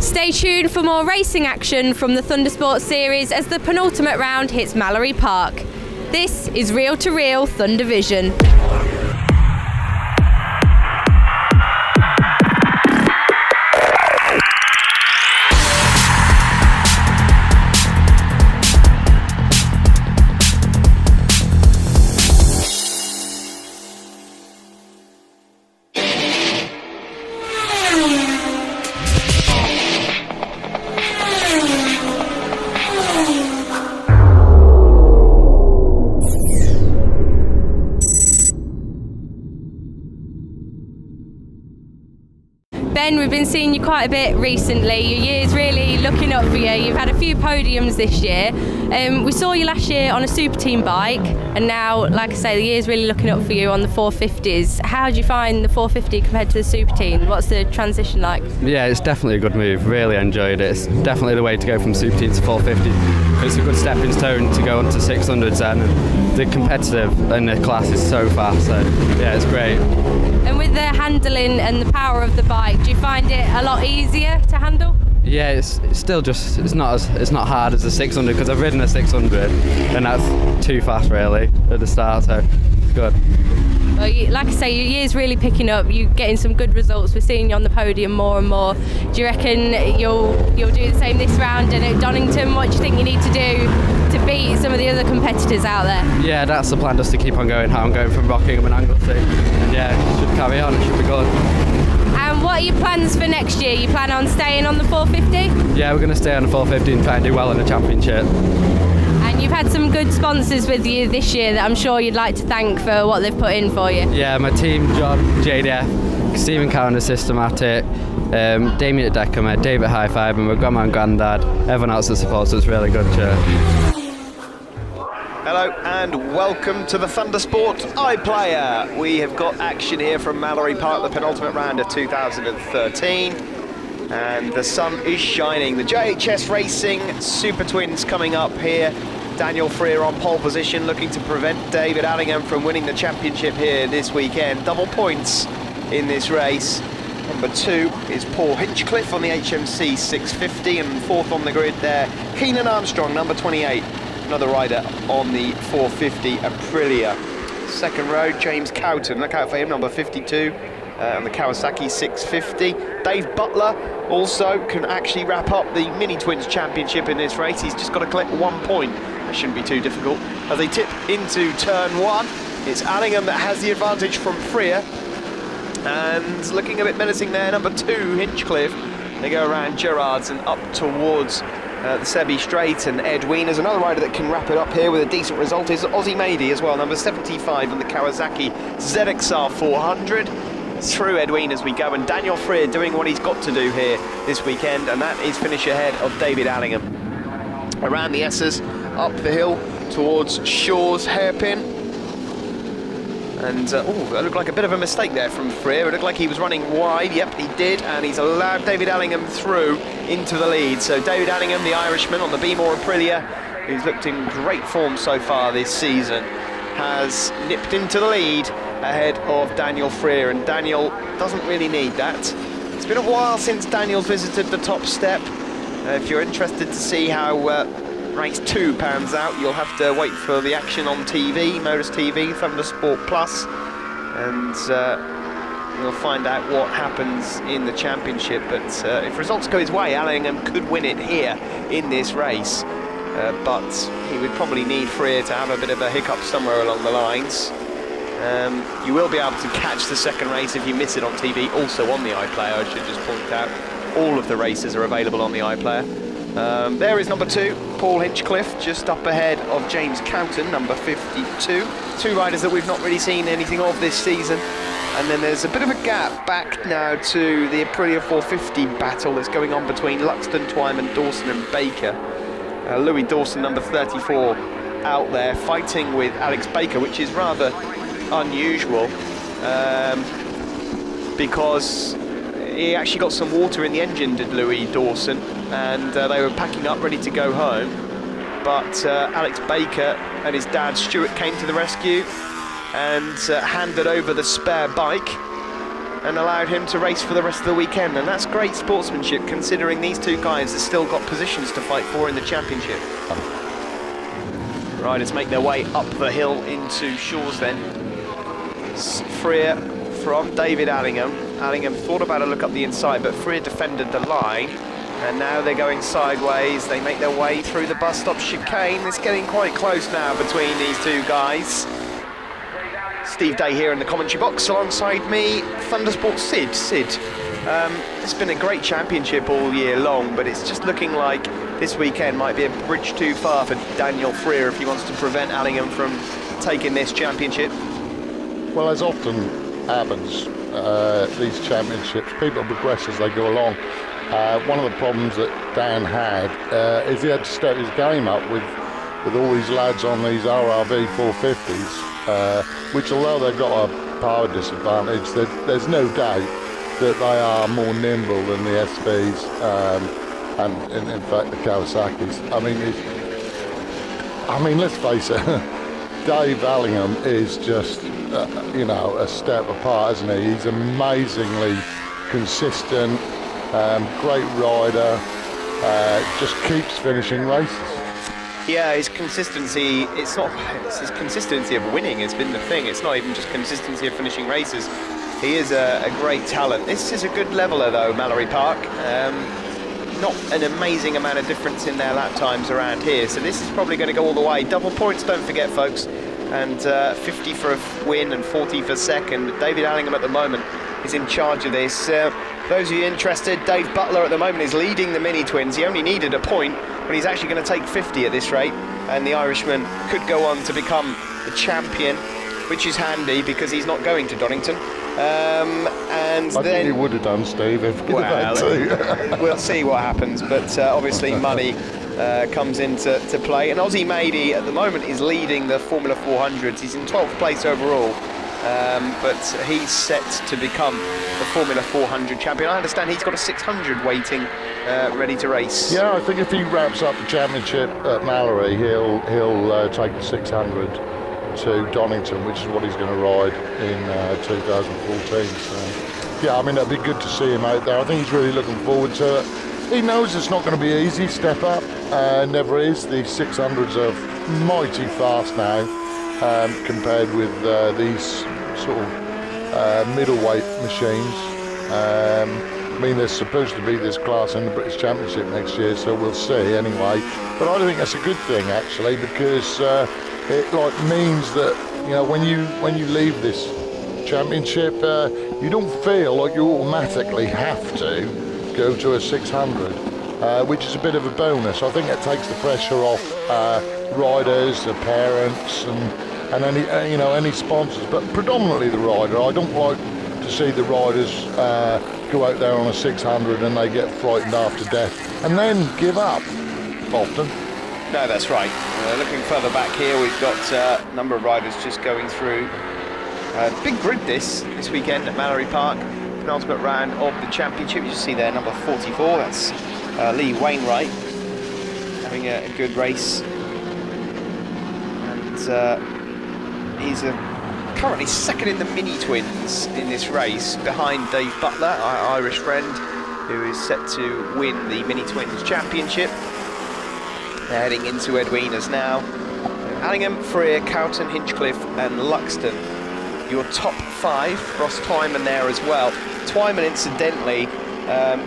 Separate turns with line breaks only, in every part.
Stay tuned for more racing action from the Thundersport series as the penultimate round hits Mallory Park. This is Reel to Reel Thunder Vision. Ben, we've been seeing you quite a bit recently. Your year's really looking up for you. You've had a few podiums this year. We saw you last year on a super team bike, and now, like I say, the year's really looking up for you on the 450s. How do you find the 450 compared to the super team? What's the transition like?
Yeah, it's definitely a good move. Really enjoyed it. It's definitely the way to go from super team to 450. It's a good stepping stone to go onto 600s then, and the competitive in the class is so fast. So yeah, it's great.
And with the handling and the power of the bike, do you find it a lot easier to handle?
Yeah, it's still just it's not hard as a 600 because I've ridden a 600 and that's too fast really at the start, so it's good.
Well, like I say, your year's really picking up. You're getting some good results. We're seeing you on the podium more and more. Do you reckon you'll do the same this round? And at Donington, what do you think you need to do to beat some of the other competitors out there?
Yeah, that's the plan, just to keep on going how I'm going from Rockingham and Anglesey. And yeah, it should carry on. It should be good.
And what are your plans for next year? You plan on staying on the 450?
Yeah, we're going to stay on the 450 and try and do well in the championship.
And you've had some good sponsors with you this year that I'm sure you'd like to thank for what they've put in for you.
Yeah, my team, John, JDF, Stephen Cowan, Systematic, Damien at Decima, David High Five, and my grandma and granddad, everyone else that supports us, really good cheer.
Hello and welcome to the Thundersport iPlayer. We have got action here from Mallory Park, the penultimate round of 2013. And the sun is shining. The JHS Racing Super Twins coming up here. Daniel Freer on pole position, looking to prevent David Allingham from winning the championship here this weekend. Double points in this race. Number 2 is Paul Hinchcliffe on the HMC 650, and fourth on the grid there, Keenan Armstrong, number 28. Another rider on the 450 Aprilia. Second row, James Cowton, look out for him, number 52 on the Kawasaki 650. Dave Butler also can actually wrap up the Mini Twins Championship in this race. He's just got to collect 1 point. That shouldn't be too difficult. As they tip into turn 1, it's Allingham that has the advantage from Freer. And looking a bit menacing there, number 2, Hinchcliffe. They go around Gerrards and up towards the Sebi Straight, and Ed Wiener's another rider that can wrap it up here with a decent result is Ozzy Mady as well, number 75 on the Kawasaki ZXR 400. Through Ed Wiener as we go, and Daniel Freer doing what he's got to do here this weekend, and that is finish ahead of David Allingham. Around the S's, up the hill towards Shaw's hairpin. And, that looked like a bit of a mistake there from Freer. It looked like he was running wide. Yep, he did, and he's allowed David Allingham through into the lead. So David Allingham, the Irishman on the Beemore Aprilia, who's looked in great form so far this season, has nipped into the lead ahead of Daniel Freer, and Daniel doesn't really need that. It's been a while since Daniel's visited the top step. If you're interested to see how race 2 pans out, you'll have to wait for the action on TV, Modus TV, Thundersport Plus, and you'll find out what happens in the championship. But if results go his way, Allingham could win it here in this race, but he would probably need Freer to have a bit of a hiccup somewhere along the lines. You will be able to catch the second race if you miss it on TV, also on the iPlayer. I should just point out all of the races are available on the iPlayer. There is number 2, Paul Hinchcliffe, just up ahead of James Cowton, number 52. Two riders that we've not really seen anything of this season. And then there's a bit of a gap back now to the Aprilia 450 battle that's going on between Luxton, Twyman, Dawson and Baker. Louis Dawson, number 34, out there fighting with Alex Baker, which is rather unusual because he actually got some water in the engine, did Louis Dawson, and they were packing up ready to go home, but Alex Baker and his dad Stuart came to the rescue and handed over the spare bike, and allowed him to race for the rest of the weekend, and that's great sportsmanship considering these two guys have still got positions to fight for in the championship. Riders make their way up the hill into Shores then. Freer from David Allingham. Allingham thought about a look up the inside, but Freer defended the line, and now they're going sideways. They make their way through the bus stop chicane. It's getting quite close now between these two guys. Steve Day here in the commentary box alongside me, Thundersport Sid. It's been a great championship all year long, but it's just looking like this weekend might be a bridge too far for Daniel Freer if he wants to prevent Allingham from taking this championship.
Well, as often happens, these championships, people progress as they go along. One of the problems that Dan had is he had to step his game up with all these lads on these RRV 450s, which although they've got a power disadvantage, there's no doubt that they are more nimble than the SVs and in fact the Kawasaki's. I mean, let's face it, Dave Allingham is just a step apart, isn't he? He's amazingly consistent, great rider, just keeps finishing races.
Yeah, his consistency, it's his consistency of winning has been the thing. It's not even just consistency of finishing races. He is a great talent. This is a good leveler though, Mallory Park. Not an amazing amount of difference in their lap times around here, so this is probably going to go all the way. Double points, don't forget folks, and 50 for a win and 40 for second. David Allingham at the moment is in charge of this. Those of you interested, Dave Butler at the moment is leading the Mini Twins. He only needed a point, but he's actually going to take 50 at this rate, and the Irishman could go on to become the champion, which is handy because he's not going to Donington. I
think he would have done, Steve, if he'd had to.
We'll see what happens, but obviously money comes into play. And Aussie Mady at the moment is leading the Formula 400s. He's in 12th place overall, but he's set to become the Formula 400 champion. I understand he's got a 600 waiting, ready to race.
Yeah, I think if he wraps up the championship at Mallory, he'll take the 600 to Donington, which is what he's going to ride in 2014. So, yeah, I mean, it'd be good to see him out there. I think he's really looking forward to it. He knows it's not going to be easy, step up, never is. The 600s are mighty fast now compared with these sort of middleweight machines. I mean, there's supposed to be this class in the British Championship next year, so we'll see anyway. But I think that's a good thing actually, because it means that when you leave this championship, you don't feel like you automatically have to go to a 600, which is a bit of a bonus. I think it takes the pressure off riders, the parents, and any sponsors, but predominantly the rider. I don't like to see the riders go out there on a 600 and they get frightened after death and then give up often.
No, that's right. Looking further back here, we've got a number of riders just going through. Big grid this weekend at Mallory Park. Penultimate round of the championship. You see there, number 44. That's Lee Wainwright having a good race. And he's currently second in the Mini Twins in this race, behind Dave Butler, our Irish friend, who is set to win the Mini Twins championship. They're heading into Edwinas now. Allingham, Freer, Cowton, Hinchcliffe and Luxton. Your top five. Ross Twyman there as well. Twyman, incidentally,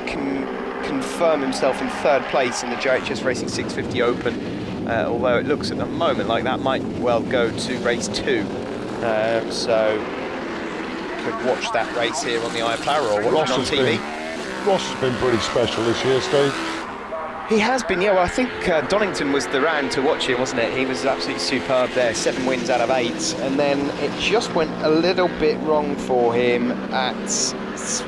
can confirm himself in third place in the JHS Racing 650 Open, although it looks at the moment like that might well go to race 2. So could watch that race here on the iPlayer or watch it on TV.
Ross has been pretty special this year, Steve.
He has been, yeah. Well, I think Donington was the round to watch him, wasn't it? He was absolutely superb there, 7 wins out of 8, and then it just went a little bit wrong for him at,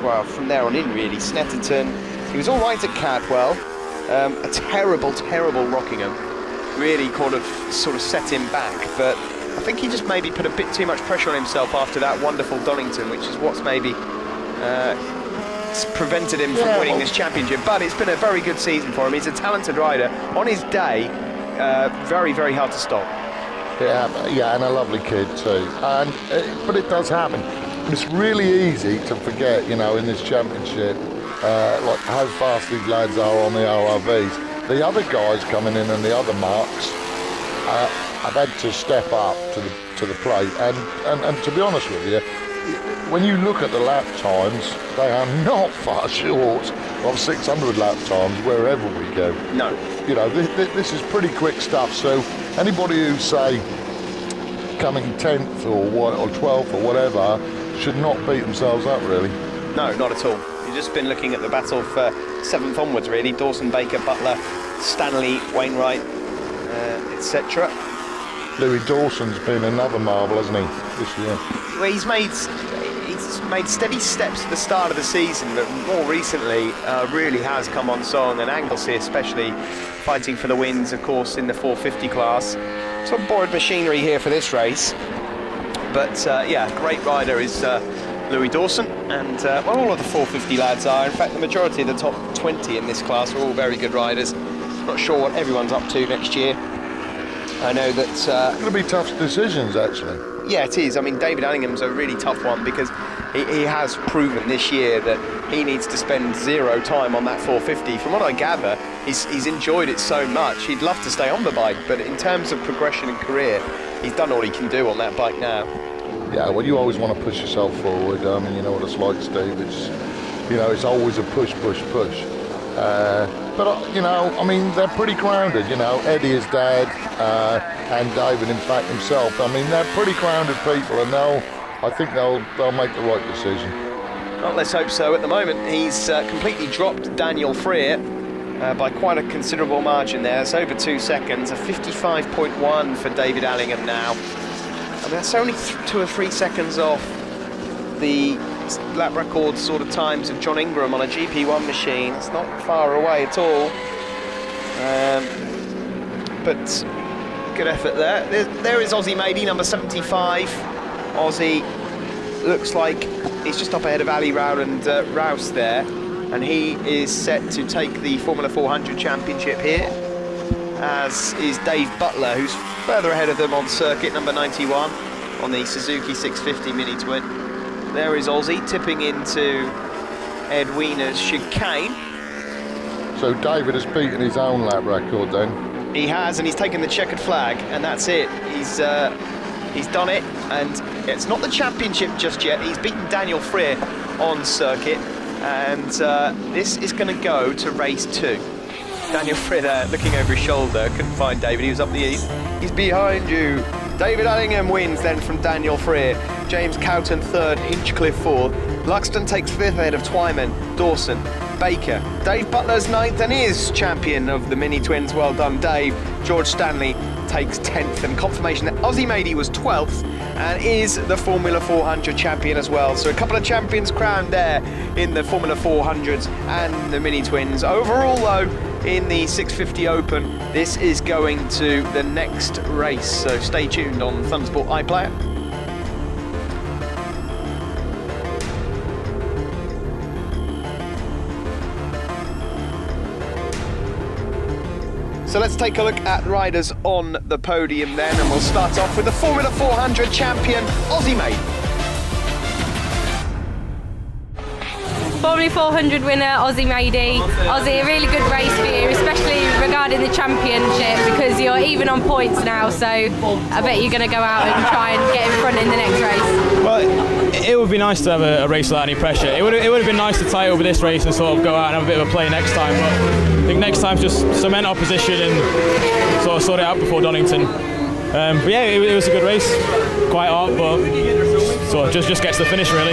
well, from there on in really. Snetterton, he was all right at Cadwell. A terrible Rockingham really sort of set him back, but I think he just maybe put a bit too much pressure on himself after that wonderful Donington, which is what's maybe prevented him from winning this championship. But it's been a very good season for him. He's a talented rider. On his day, very, very hard to stop.
Yeah, and a lovely kid too. But it does happen. it's really easy to forget, you know, in this championship, like how fast these lads are on the RRVs. The other guys coming in and the other marks have had to step up to the plate. And to be honest with you, when you look at the lap times, they are not far short of 600 lap times wherever we go.
No.
You know, this is pretty quick stuff. So anybody who say coming 10th or 12th or whatever should not beat themselves up, really.
No, not at all. You've just been looking at the battle for 7th onwards, really. Dawson, Baker, Butler, Stanley, Wainwright, etc.
Louis Dawson's been another marvel, hasn't he, this year?
Well, he's made steady steps at the start of the season, but more recently really has come on song, and Anglesey especially fighting for the wins, of course, in the 450 class. Some borrowed machinery here for this race, but yeah, great rider is Louis Dawson, and well, all of the 450 lads are. In fact, the majority of the top 20 in this class are all very good riders. Not sure what everyone's up to next year. I know that
It's going to be tough decisions, actually.
yeah, it is. I mean, David Allingham's a really tough one because he has proven this year that he needs to spend zero time on that 450. From what I gather, he's enjoyed it so much. He'd love to stay on the bike, but in terms of progression and career, he's done all he can do on that bike now.
Yeah, well, you always want to push yourself forward. I mean, you know what it's like, Steve. It's, you know, it's always a push. But, you know, I mean, they're pretty grounded, you know. Eddie, his dad, and David, in fact, himself. I mean, they're pretty grounded people, and I think they'll make the right decision.
Well, let's hope so. At the moment, he's completely dropped Daniel Freer by quite a considerable margin there. It's over 2 seconds, a 55.1 for David Allingham now. I mean, that's only 2 or 3 seconds off the lap record sort of times of John Ingram on a GP1 machine. It's not far away at all. But good effort there. There is Aussie Mady, number 75. Aussie looks like he's just up ahead of Ali Rowd and Rouse there, and he is set to take the Formula 400 championship here, as is Dave Butler, who's further ahead of them on circuit, number 91 on the Suzuki 650 Mini Twin. There is Aussie tipping into Ed Wiener's chicane.
So David has beaten his own lap record then?
He has, and he's taken the checkered flag, and that's it. He's done it, and it's not the championship just yet. He's beaten Daniel Freer on circuit, and this is going to go to race 2. Daniel Freer there, looking over his shoulder, couldn't find David. He was up the east. He's behind you. David Allingham wins then from Daniel Freer. James Cowton 3rd, Hinchcliffe 4th. Luxton takes 5th ahead of Twyman, Dawson, Baker. Dave Butler's 9th and is champion of the Mini Twins. Well done, Dave. George Stanley takes 10th, and confirmation that Aussie Mady was 12th and is the Formula 400 champion as well. So a couple of champions crowned there in the Formula 400s and the Mini Twins. Overall though, in the 650 Open, this is going to the next race. So stay tuned on Thundersport iPlayer. So let's take a look at riders on the podium then, and we'll start off with the Formula 400 champion, Aussie Mady.
Formula 400 winner, Aussie Mady. Aussie, a really good race for you, especially regarding the championship, because you're even on points now, so I bet you're going to go out and try and get in front in the next race.
Well, it would be nice to have a race without any pressure. It would have been nice to tie over this race and sort of go out and have a bit of a play next time, but I think next time's just cement our position and sort it out before Donington. But yeah, it was a good race, quite hard, but sort of just gets to the finish really.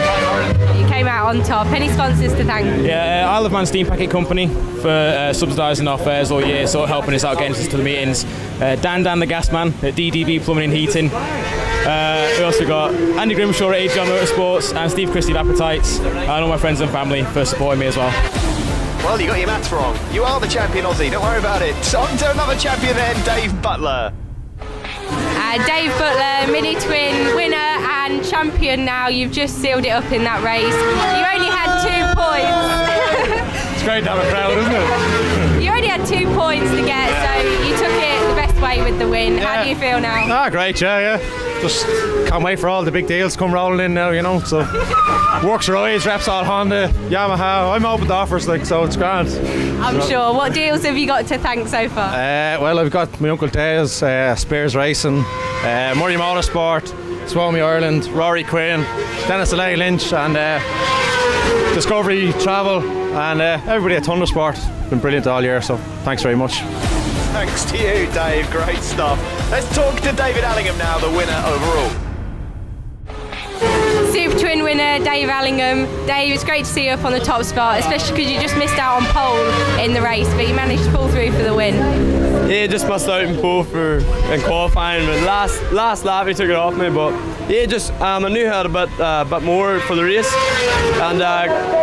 You came out on top. Any sponsors to thank?
Yeah, Isle of Man Steam Packet Company for subsidising our fares all year, sort of helping us out getting us to the meetings. Dan the gas man at DDB Plumbing and Heating. We also got Andy Grimshaw at AGR Motorsports and Steve Christie of Appetites, and all my friends and family for supporting me as well.
Well, you got your maths wrong. You are the champion, Aussie. Don't worry about it. On to another champion then, Dave Butler.
Dave Butler, Mini Twin winner and champion now. You've just sealed it up in that race. You only had 2 points.
It's great to have a crowd, isn't it?
You only had 2 points to get, so you took it the best way with the win. How do you feel now?
Great, yeah.
just can't wait for all the big deals to come rolling in now, you know. So works rides, reps all Honda, Yamaha. I'm open to offers, like, so it's grand.
I'm sure. What deals have you got to thank so far?
Well, I've got my Uncle Des, Spears Racing, Murray Motorsport, Swami Ireland, Rory Quinn, Dennis Delay Lynch, and Discovery Travel, and everybody at Thundersport. Been brilliant all year, so thanks very much.
Thanks to you, Dave. Great stuff. Let's talk to David Allingham now, the winner overall.
Super Twin winner, Dave Allingham. Dave, it's great to see you up on the top spot, especially because you just missed out on pole in the race, but you managed to pull through for the win.
Yeah, just missed out in pole in qualifying, but last lap he took it off me. But yeah, just I knew I had a bit more for the race, and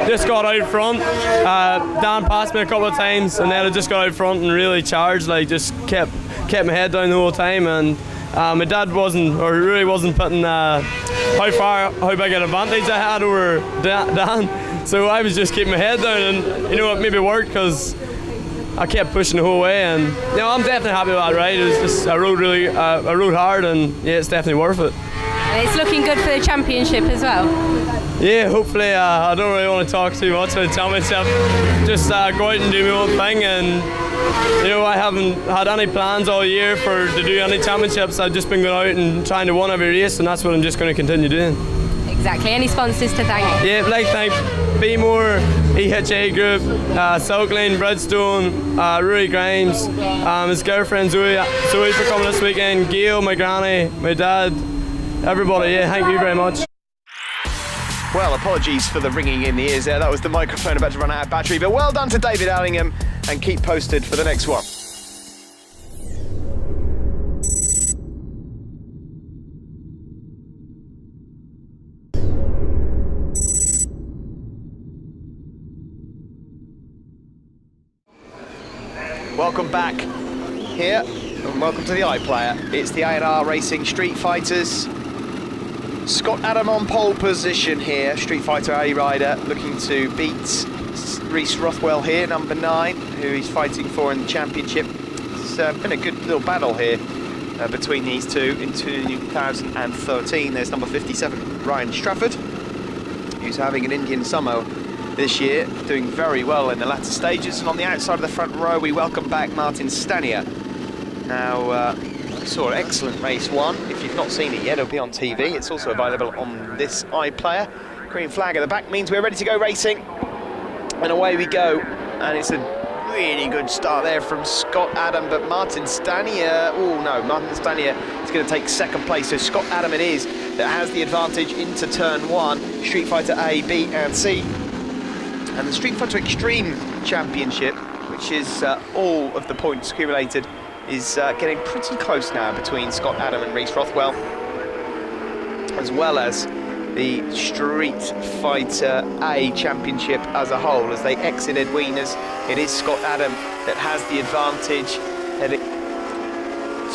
just got out front. Dan passed me a couple of times, and then I just got out front and really charged. Like, just kept my head down the whole time, and my dad really wasn't putting how big an advantage I had over Dan. So I was just keeping my head down, and you know what, maybe it worked because I kept pushing the whole way, and you know, I'm definitely happy with that ride. It was just I rode hard, and yeah, it's definitely worth it.
And it's looking good for the championship as well.
Yeah, hopefully. I don't really want to talk too much about the championship. Just go out and do my own thing, and you know, I haven't had any plans all year to do any championships. I've just been going out and trying to win every race, and that's what I'm just going to continue doing.
Exactly. Any sponsors to thank?
Yeah, I'd like to thank B-More, EHA Group, Silk Lane, Bridgestone, Rory Grimes, his girlfriend Zoe for coming this weekend, Gail, my granny, my dad, everybody. Yeah, thank you very much.
Well, apologies for the ringing in the ears there. That was the microphone about to run out of battery, but well done to David Allingham, and keep posted for the next one. Welcome back here, and welcome to the iPlayer. It's the A&R Racing Street Fighters. Scott Adam on pole position here, Street Fighter A rider, looking to beat Reese Rothwell here, number 9, who he's fighting for in the championship. It's been a good little battle here between these two in 2013. There's number 57, Ryan Strafford, who's having an Indian summer this year, doing very well in the latter stages. And on the outside of the front row, we welcome back Martin Stanier. Now, we saw an excellent race 1. If you've not seen it yet, it'll be on TV. It's also available on this iPlayer. Green flag at the back means we're ready to go racing. And away we go. And it's a really good start there from Scott Adam, but Martin Stanier, Martin Stanier is going to take second place. So Scott Adam it is that has the advantage into turn 1, Street Fighter A, B and C. And the Street Fighter Extreme Championship, which is all of the points accumulated, is getting pretty close now between Scott Adam and Reese Rothwell, as well as the Street Fighter A Championship as a whole. As they exited Wieners, it is Scott Adam that has the advantage, heading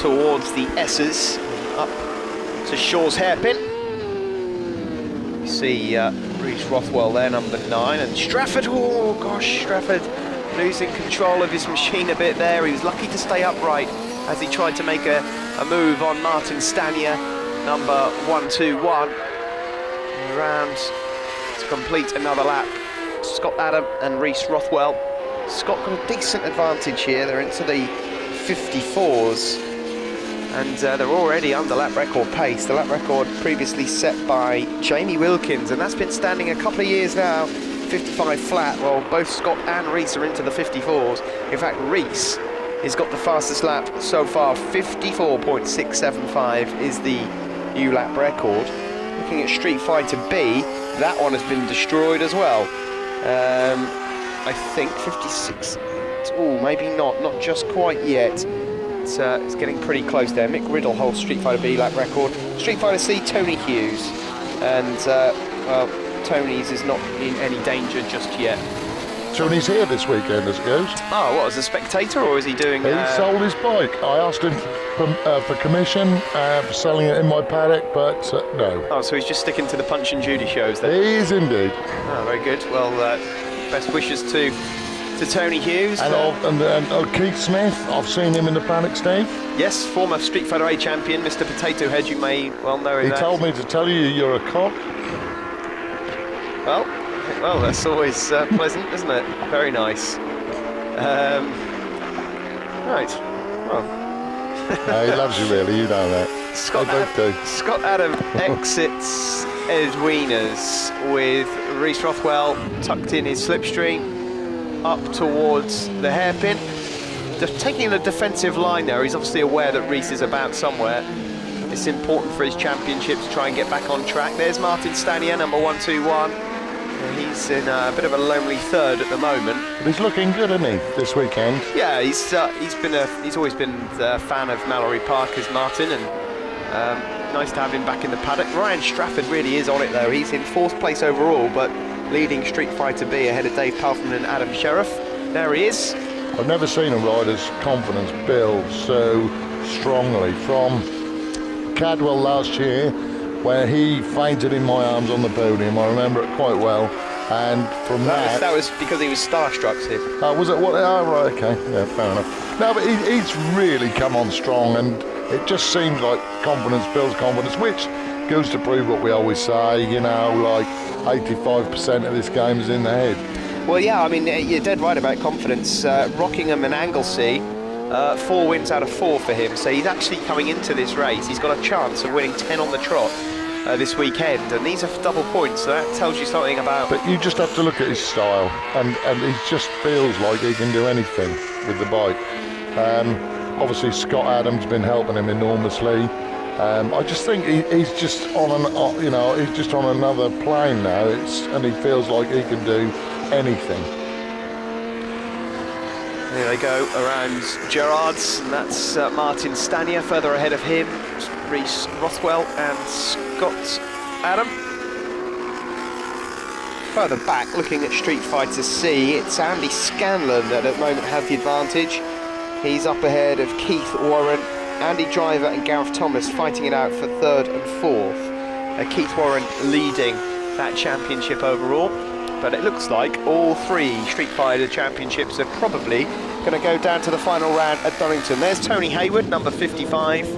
towards the S's, up to Shaw's hairpin. You see Reese Rothwell there, number 9, and Strafford, oh gosh, Strafford losing control of his machine a bit there. He was lucky to stay upright as he tried to make a move on Martin Stanier, number 121. Around to complete another lap. Scott Adam and Reese Rothwell. Scott got a decent advantage here. They're into the 54s, and they're already under lap record pace. The lap record previously set by Jamie Wilkins, and that's been standing a couple of years now, 55 flat. Well, both Scott and Reese are into the 54s. In fact, Reese has got the fastest lap so far. 54.675 is the new lap record. Looking at Street Fighter B, that one has been destroyed as well. I think 56, maybe not just quite yet. It's getting pretty close there. Mick Riddle holds Street Fighter B lap record. Street Fighter C, Tony Hughes. And, well, Tony's is not in any danger just yet.
Tony's here this weekend, as it goes.
Oh, what, as a spectator, or is he doing...
He sold his bike. I asked him for commission for selling it in my paddock, but no.
Oh, so he's just sticking to the Punch and Judy shows then?
He is indeed.
Oh, very good. Well, best wishes to to Tony Hughes.
And Keith Smith, I've seen him in the paddock, Steve.
Yes, former Street Fighter A champion, Mr. Potato Head, you may well know him.
He told me to tell you you're a cock.
Well, that's always pleasant, isn't it? Very nice. Right, well.
He loves you, really, you know that.
Scott Adam exits Edwinas with Reece Rothwell tucked in his slipstream up towards the hairpin. Just taking the defensive line there, he's obviously aware that Reece is about somewhere. It's important for his championship to try and get back on track. There's Martin Stanier, number 121. He's in a bit of a lonely third at the moment.
But he's looking good, isn't he, this weekend?
Yeah, he's always been a fan of Mallory Parker's Martin, and nice to have him back in the paddock. Ryan Strafford really is on it though. He's in 4th place overall, but leading Street Fighter B ahead of Dave Palfman and Adam Sheriff. There he is.
I've never seen a rider's confidence build so strongly. From Cadwell last year, where he fainted in my arms on the podium, I remember it quite well. And from
that was because he was starstruck, Steve.
Was it what? Oh, right, okay, yeah, fair enough. No, but he's really come on strong, and it just seems like confidence builds confidence, which goes to prove what we always say, you know, like 85% of this game is in the head.
Well, yeah, I mean, you're dead right about confidence. Rockingham and Anglesey, 4 wins out of 4 for him, so he's actually coming into this race. He's got a chance of winning 10 on the trot this weekend, and these are double points, so that tells you something about...
But you just have to look at his style, and he just feels like he can do anything with the bike. Obviously, Scott Adams been helping him enormously. I just think he's just on he's just on another plane now, and he feels like he can do anything.
Here they go around Gerrard's, and that's Martin Stanier further ahead of him, Reece Rothwell and Scott Adam. Further back, looking at Street Fighter C, it's Andy Scanlon that at the moment has the advantage. He's up ahead of Keith Warren, Andy Driver and Gareth Thomas fighting it out for 3rd and 4th. Keith Warren leading that championship overall. But it looks like all 3 Street Fighter championships are probably going to go down to the final round at Donington. There's Tony Hayward, number 55. He's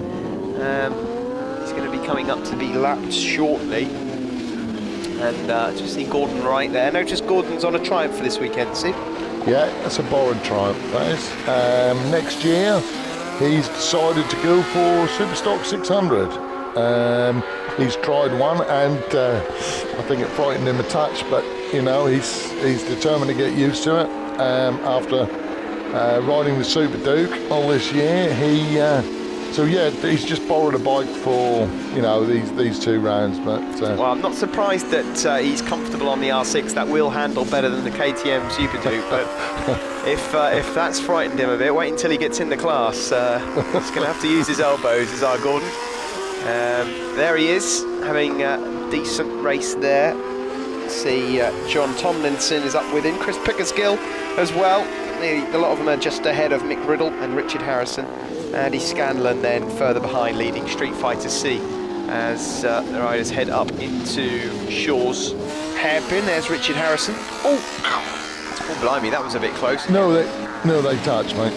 going to be coming up to be lapped shortly. And just see Gordon right there. Notice Gordon's on a triumph for this weekend, see?
Yeah, that's a borrowed triumph, that is. Next year, he's decided to go for Superstock 600. He's tried one, and I think it frightened him a touch, but you know, he's determined to get used to it. After riding the Super Duke all this year, he's just borrowed a bike for, you know, these 2 rounds. But
well, I'm not surprised that he's comfortable on the R6. That will handle better than the KTM Super Duke. But if that's frightened him a bit, wait until he gets in the class. He's going to have to use his elbows, is our Gordon. There he is, having a decent race there. See John Tomlinson is up with him, Chris Pickersgill as well. A lot of them are just ahead of Mick Riddle and Richard Harrison. Andy Scanlon then further behind, leading Street Fighter C as the riders head up into Shaw's hairpin. There's Richard Harrison. Oh, blimey, that was a bit close.
No, they touch, mate.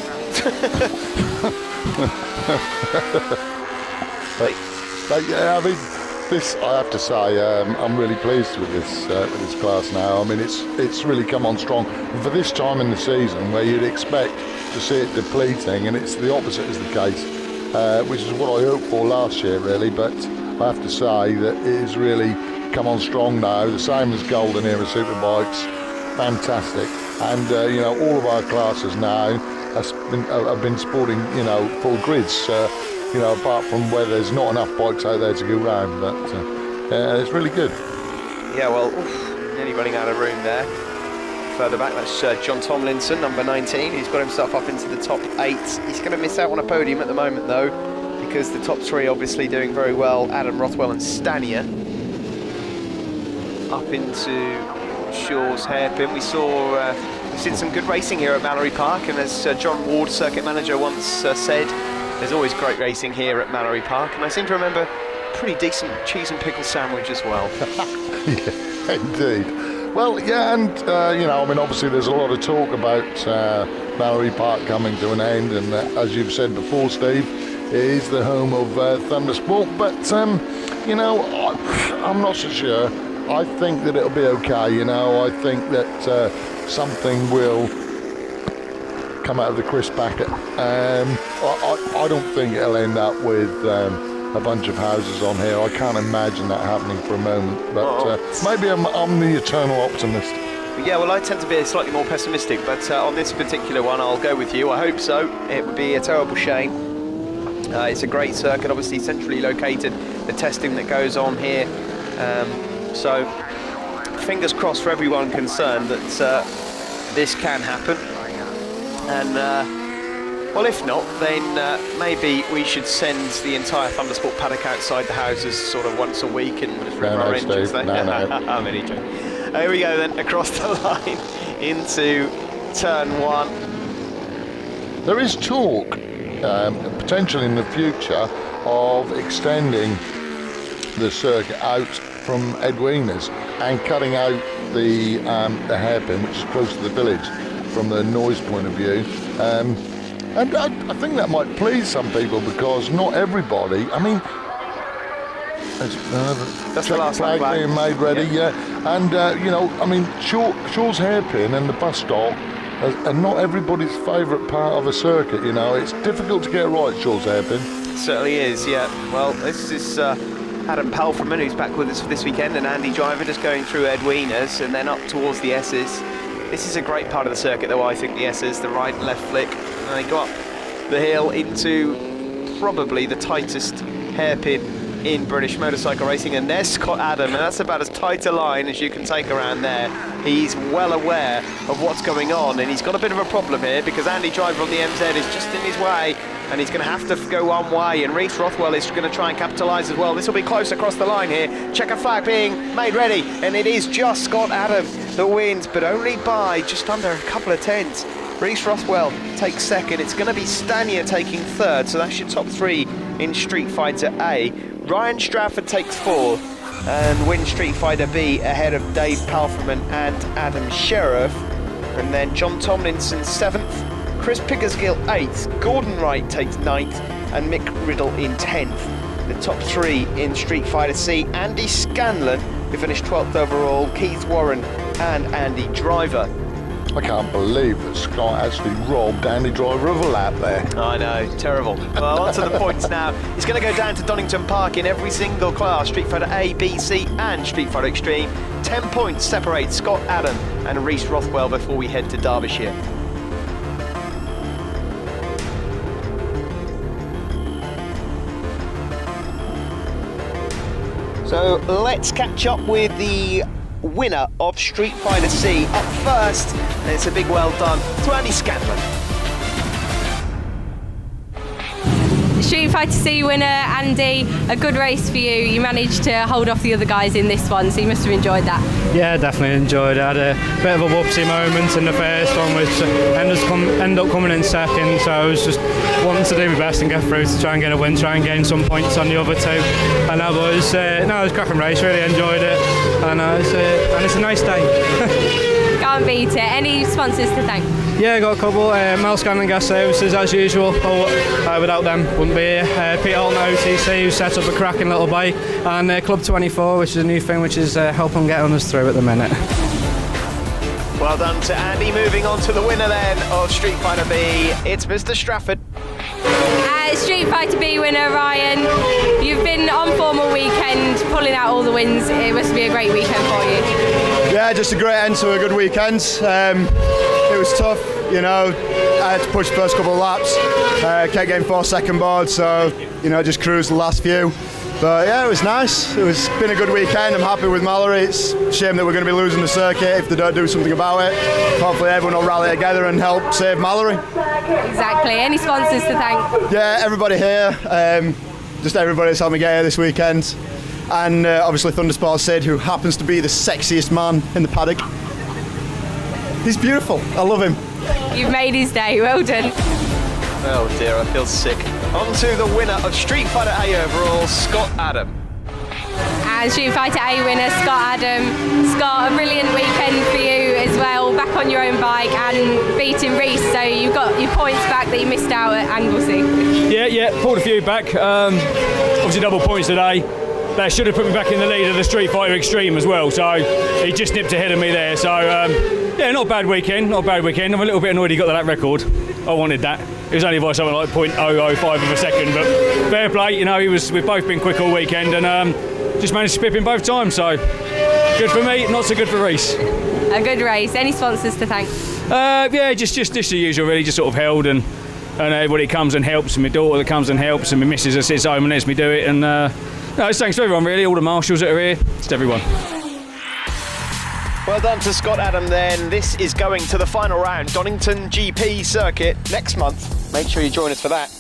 I mean, this, I have to say, I'm really pleased with this class now. I mean, it's really come on strong. And for this time in the season, where you'd expect to see it depleting, and it's the opposite is the case, which is what I hoped for last year, really. But I have to say that it has really come on strong now. The same as Golden Era Superbikes, fantastic. And you know, all of our classes now have been sporting, you know, full grids. You know, apart from where there's not enough bikes out there to go round, but it's really good.
Yeah, well, nearly running out of room there. Further back, that's John Tomlinson, number 19, who's got himself up into the top 8. He's going to miss out on a podium at the moment, though, because the top 3 obviously doing very well. Adam Rothwell and Stanier up into Shaw's hairpin. We've seen some good racing here at Mallory Park, and as John Ward, circuit manager, once said, there's always great racing here at Mallory Park, and I seem to remember a pretty decent cheese and pickle sandwich as well.
Yeah, indeed. Well, yeah, and obviously there's a lot of talk about Mallory Park coming to an end, and as you've said before, Steve, it is the home of Thundersport. But I'm not so sure. I think that it'll be okay. I think that something will come out of the Chris Packet. I don't think it'll end up with a bunch of houses on here. I can't imagine that happening for a moment, but maybe I'm the eternal optimist.
Yeah, well, I tend to be slightly more pessimistic, but on this particular one, I'll go with you. I hope so. It would be a terrible shame. It's a great circuit, obviously centrally located, the testing that goes on here. So fingers crossed for everyone concerned that this can happen. And well, if not, then maybe we should send the entire Thundersport paddock outside the houses sort of once a week and just rev our engines there. I'm only joking. Here we go then, across the line into turn 1.
There is talk, potentially in the future, of extending the circuit out from Edwina's and cutting out the hairpin, which is close to the village, from the noise point of view. And I think that might please some people, because not everybody, I mean,
that's the last flag
being made ready, yeah. And Shaw's hairpin and the bus stop are not everybody's favourite part of a circuit. It's difficult to get right, Shaw's hairpin.
It certainly is, yeah. Well, this is Adam Palfreman, who's back with us for this weekend, and Andy Driver just going through Edwina's and then up towards the S's. This is a great part of the circuit, though, I think, the S's, the right and left flick. And they go up the hill into probably the tightest hairpin in British motorcycle racing, and there's Scott Adam, and that's about as tight a line as you can take around there. He's well aware of what's going on, and he's got a bit of a problem here because Andy Driver on the MZ is just in his way, and he's going to have to go one way, and Reece Rothwell is going to try and capitalise as well. This will be close across the line here. Checker flag being made ready, and it is just Scott Adam that wins, but only by just under a couple of tenths. Reece Rothwell takes second. It's going to be Stanier taking third, so that's your top 3 in Street Fighter A. Ryan Strafford takes 4th and wins Street Fighter B ahead of Dave Palfreman and Adam Sheriff. And then John Tomlinson 7th, Chris Pickersgill 8th, Gordon Wright takes 9th, and Mick Riddle in 10th. The top 3 in Street Fighter C, Andy Scanlon, who finished 12th overall, Keith Warren and Andy Driver.
I can't believe that Scott actually robbed Andy Driver of a lap there.
I know, terrible. Well, on to the points now. It's going to go down to Donington Park in every single class, Street Fighter A, B, C and Street Fighter Extreme. 10 points separate Scott Adam and Reece Rothwell before we head to Derbyshire. So let's catch up with the winner of Street Fighter C. Up first, and it's a big well done to Andy Scanlon.
Street Fighter C winner, Andy, a good race for you. You managed to hold off the other guys in this one, so you must have enjoyed that.
Yeah, definitely enjoyed it. I had a bit of a whoopsie moment in the first one, which ended up coming in second, so I was just wanting to do my best and get through to try and get a win, try and gain some points on the other 2. And that was, it was a cracking race, really enjoyed it, and it's a nice day.
Can't beat it. Any sponsors to thank?
Yeah, I got a couple. Mel Scanlon Gas Services, as usual. Without them, wouldn't be here. Pete Alton OTC, who set up a cracking little bike, and Club 24, which is a new thing, which is helping getting us through at the minute.
Well done to Andy. Moving on to the winner then of Street Fighter B, it's Mr. Strafford.
Street Fighter B winner, Ryan. You've been on form all weekend, pulling out all the wins. It must be a great weekend for you.
Yeah, just a great end to a good weekend. It was tough, I had to push the first couple of laps. Kept getting 4 second board, so, just cruised the last few. But yeah, it was nice. It's been a good weekend. I'm happy with Mallory. It's a shame that we're going to be losing the circuit if they don't do something about it. Hopefully everyone will rally together and help save Mallory.
Exactly. Any sponsors to thank?
Yeah, everybody here. Just everybody that's helped me get here this weekend. And obviously Thundersport Sid, who happens to be the sexiest man in the paddock. He's beautiful. I love him.
You've made his day. Well done.
Oh dear, I feel sick. On to the winner of Street Fighter A overall, Scott Adam.
and Shooting Fighter A winner Scott Adam. Scott, a brilliant weekend for you as well, back on your own bike and beating Reese, so you've got your points back that you missed out at Anglesey.
Yeah, pulled a few back. Obviously double points today. That should have put me back in the lead of the Street Fighter Extreme as well, so he just nipped ahead of me there. So yeah, not a bad weekend. I'm a little bit annoyed he got that record. I wanted that. It was only by something like 0.005 of a second, but fair play. You know, we've both been quick all weekend and just managed to spip him both times. So good for me, not so good for Reese.
A good race. Any sponsors to thank?
Yeah, just the usual really. Just sort of held and everybody comes and helps. And my daughter that comes and helps, and my missus that sits home and lets me do it. And no, thanks to everyone really. All the marshals that are here, just everyone.
Well done to Scott Adam then. This is going to the final round, Donington GP circuit next month. Make sure you join us for that.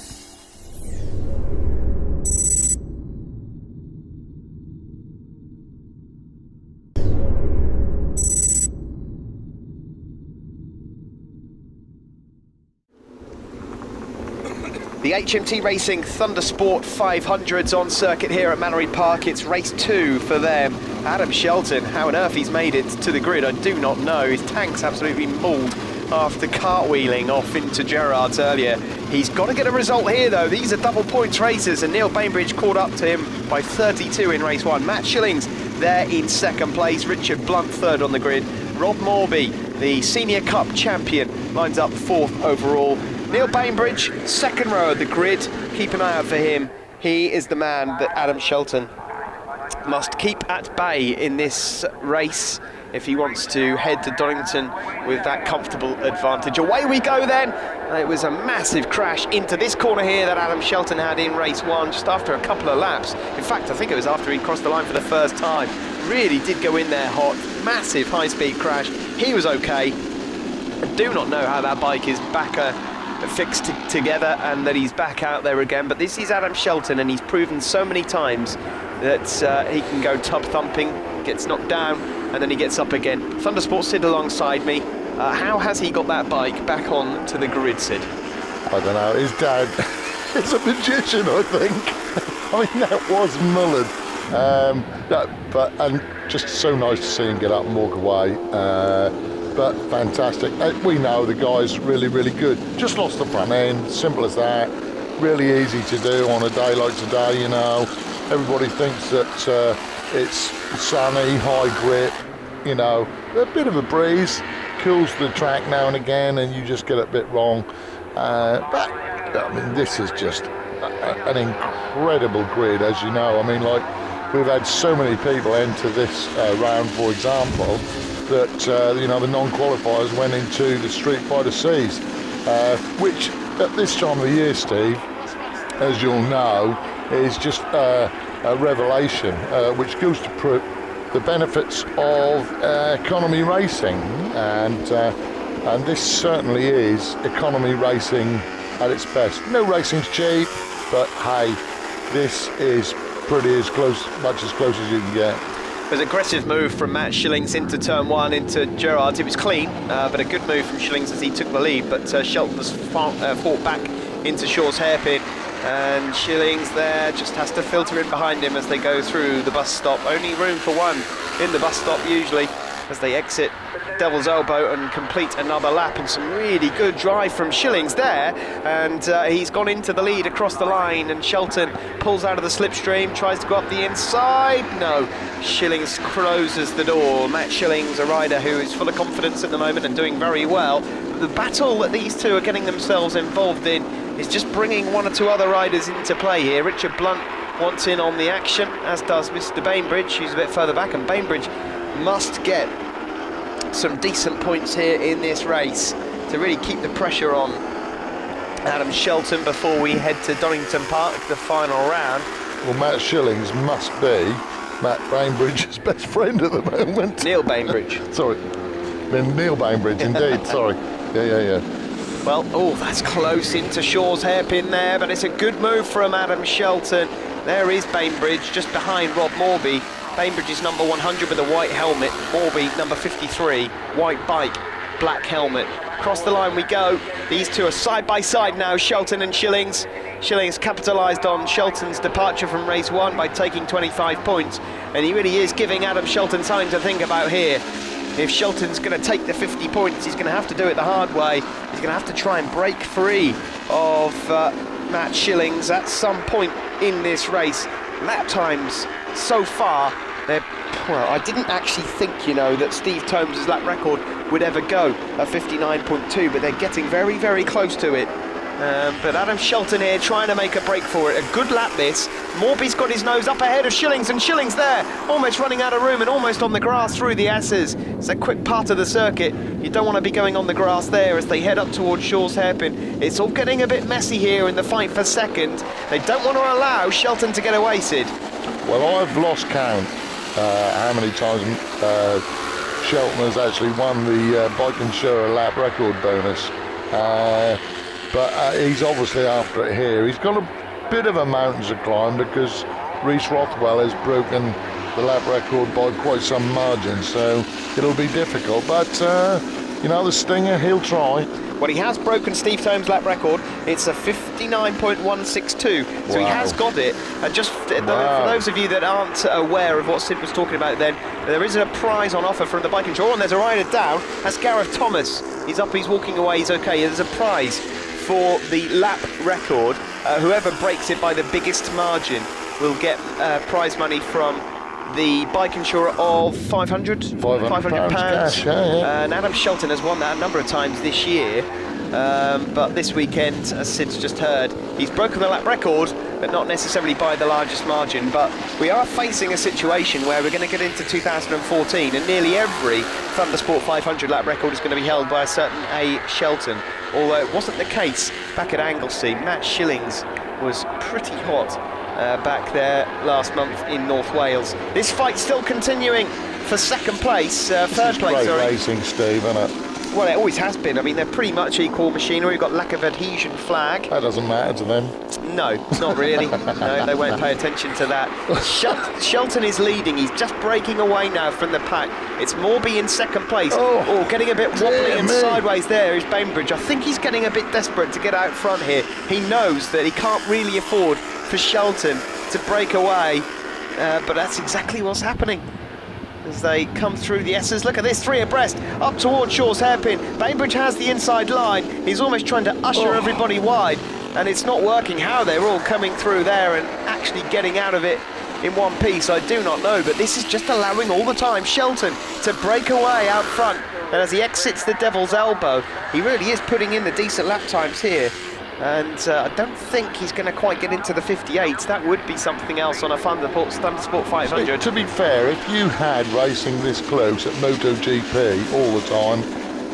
The HMT Racing Thundersport 500s on circuit here at Mallory Park. It's race 2 for them. Adam Shelton, how on earth he's made it to the grid, I do not know. His tank's absolutely mauled after cartwheeling off into Gerrard's earlier. He's got to get a result here though. These are double points races, and Neil Bainbridge caught up to him by 32 in race 1. Matt Shillings there in second place. Richard Blunt third on the grid. Rob Morby, the Senior Cup champion, lines up 4th overall. Neil Bainbridge, second row of the grid. Keep an eye out for him. He is the man that Adam Shelton must keep at bay in this race if he wants to head to Donington with that comfortable advantage. Away we go then. It was a massive crash into this corner here that Adam Shelton had in race 1 just after a couple of laps. In fact, I think it was after he crossed the line for the first time. Really did go in there hot. Massive high-speed crash. He was okay. I do not know how that bike is back fixed together and that he's back out there again, but this is Adam Shelton, and he's proven so many times that he can go tub thumping, gets knocked down and then he gets up again. Thundersport Sid alongside me. How has he got that bike back on to the grid, Sid?
I don't know, his dad is a magician, I think. I mean, that was mullered. And just so nice to see him get up and walk away. But fantastic. We know the guy's really, really good. Just lost the front end, simple as that. Really easy to do on a day like today, you know. Everybody thinks that it's sunny, high grip, you know. A bit of a breeze, cools the track now and again, and you just get it a bit wrong. But, I mean, this is just an incredible grid, as you know. I mean, like, we've had so many people enter this round, for example, that you know, the non-qualifiers went into the Street Fighter Cs, which at this time of the year, Steve, as you'll know, is just a revelation, which goes to prove the benefits of economy racing, and this certainly is economy racing at its best. No racing's cheap, but hey, this is pretty much as close as you can get.
It was an aggressive move from Matt Shillings into turn 1 into Gerrard's. It was clean, but a good move from Shillings as he took the lead. But Shelton has fought back into Shaw's hairpin, and Shillings there just has to filter in behind him as they go through the bus stop. Only room for one in the bus stop usually as they exit Devil's Elbow and complete another lap, and some really good drive from Shillings there, and he's gone into the lead across the line, and Shelton pulls out of the slipstream, tries to go up the inside. No, Shillings closes the door. Matt Shillings, a rider who is full of confidence at the moment and doing very well. The battle that these two are getting themselves involved in is just bringing one or two other riders into play here. Richard Blunt wants in on the action, as does Mr. Bainbridge, who's a bit further back, and Bainbridge must get some decent points here in this race to really keep the pressure on Adam Shelton before we head to Donington Park, the final round.
Well, Matt Shillings must be Matt Bainbridge's best friend at the moment.
Neil Bainbridge.
Sorry, Neil Bainbridge, indeed, sorry. Yeah.
Well, oh, that's close into Shaw's hairpin there, but it's a good move from Adam Shelton. There is Bainbridge just behind Rob Morby. Bainbridge is number 100 with a white helmet. Morby, number 53, white bike, black helmet. Across the line we go. These two are side by side now, Shelton and Shillings. Shillings capitalised on Shelton's departure from race 1 by taking 25 points, and he really is giving Adam Shelton something to think about here. If Shelton's going to take the 50 points, he's going to have to do it the hard way. He's going to have to try and break free of Matt Shillings at some point in this race. Lap times so far, well, I didn't actually think, you know, that Steve Tomes' lap record would ever go at 59.2, but they're getting very, very close to it. But Adam Shelton here trying to make a break for it. A good lap this. Morby's got his nose up ahead of Shillings, and Shillings there, almost running out of room and almost on the grass through the S's. It's a quick part of the circuit. You don't want to be going on the grass there as they head up towards Shaw's Hairpin. It's all getting a bit messy here in the fight for second. They don't want to allow Shelton to get away, Sid.
Well, I've lost count how many times Shelton has actually won the Bike Insurer lap record bonus. But he's obviously after it here. He's got a bit of a mountain to climb because Reece Rothwell has broken the lap record by quite some margin, so it'll be difficult. But, you know, the Stinger, he'll try.
Well, he has broken Steve Tomes' lap record. It's a 59.162, so he has got it. And just for those of you that aren't aware of what Sid was talking about then, there is a prize on offer from the Bike Insurer, and there's a rider down. That's Gareth Thomas. He's up, he's walking away, he's okay. There's a prize for the lap record. Whoever breaks it by the biggest margin will get prize money from the Bike Insurer of £500
cash, yeah.
And Adam Shelton has won that a number of times this year, but this weekend, as Sid's just heard, he's broken the lap record, but not necessarily by the largest margin. But we are facing a situation where we're going to get into 2014 and nearly every Thundersport 500 lap record is going to be held by a certain A. Shelton, although it wasn't the case back at Anglesey. Matt Shillings was pretty hot back there last month in North Wales. This fight's still continuing for second place, third place.
Great racing, Steve, isn't it?
Well, it always has been. I mean, they're pretty much equal machinery. We've got lack of adhesion flag.
That doesn't matter to them.
No, not really. No, they won't pay attention to that. Shelton is leading. He's just breaking away now from the pack. It's Morby in second place. Oh, getting a bit wobbly and sideways there is Bainbridge. I think he's getting a bit desperate to get out front here. He knows that he can't really afford for Shelton to break away, but that's exactly what's happening as they come through the S's. Look at this, 3 abreast, up towards Shaw's Hairpin. Bainbridge has the inside line. He's almost trying to usher everybody wide, and it's not working. How they're all coming through there and actually getting out of it in one piece, I do not know, but this is just allowing all the time Shelton to break away out front. And as he exits the Devil's Elbow, he really is putting in the decent lap times here. And I don't think he's going to quite get into the 58s. That would be something else on a Thundersport 500.
To be fair, if you had racing this close at MotoGP all the time,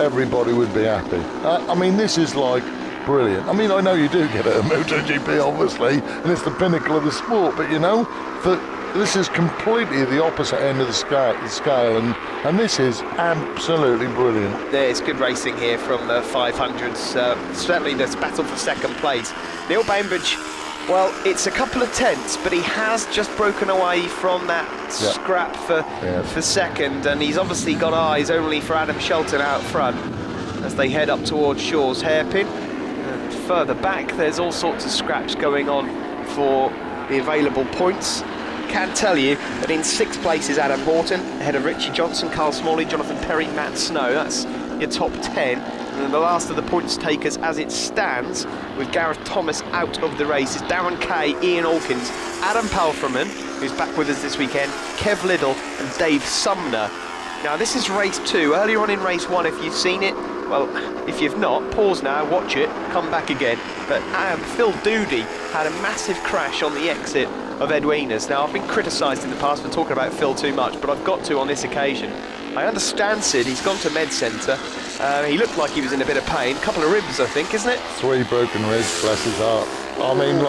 everybody would be happy. I mean, this is like brilliant. I mean, I know you do get it at MotoGP, obviously, and it's the pinnacle of the sport, but you know, this is completely the opposite end of the scale, and this is absolutely brilliant.
There's good racing here from the 500s. Certainly there's battle for second place. Neil Bainbridge, well, it's a couple of tenths, but he has just broken away from that scrap for second, and he's obviously got eyes only for Adam Shelton out front as they head up towards Shaw's Hairpin. And further back, there's all sorts of scraps going on for the available points. Can tell you that in 6th place is Adam Horton, ahead of Richie Johnson, Carl Smalley, Jonathan Perry, Matt Snow. That's your top 10. And then the last of the points takers as it stands, with Gareth Thomas out of the race, is Darren Kay, Ian Alkins, Adam Palfreman, who's back with us this weekend, Kev Liddle and Dave Sumner. Now this is race 2. Earlier on in race 1, if you've seen it, well, if you've not, pause now, watch it, come back again. But Phil Doody had a massive crash on the exit of Edwinas. Now, I've been criticised in the past for talking about Phil too much, but I've got to on this occasion. I understand, Sid, he's gone to Med Centre. He looked like he was in a bit of pain. Couple of ribs, I think, isn't it?
3 broken ribs, bless his heart. I mean,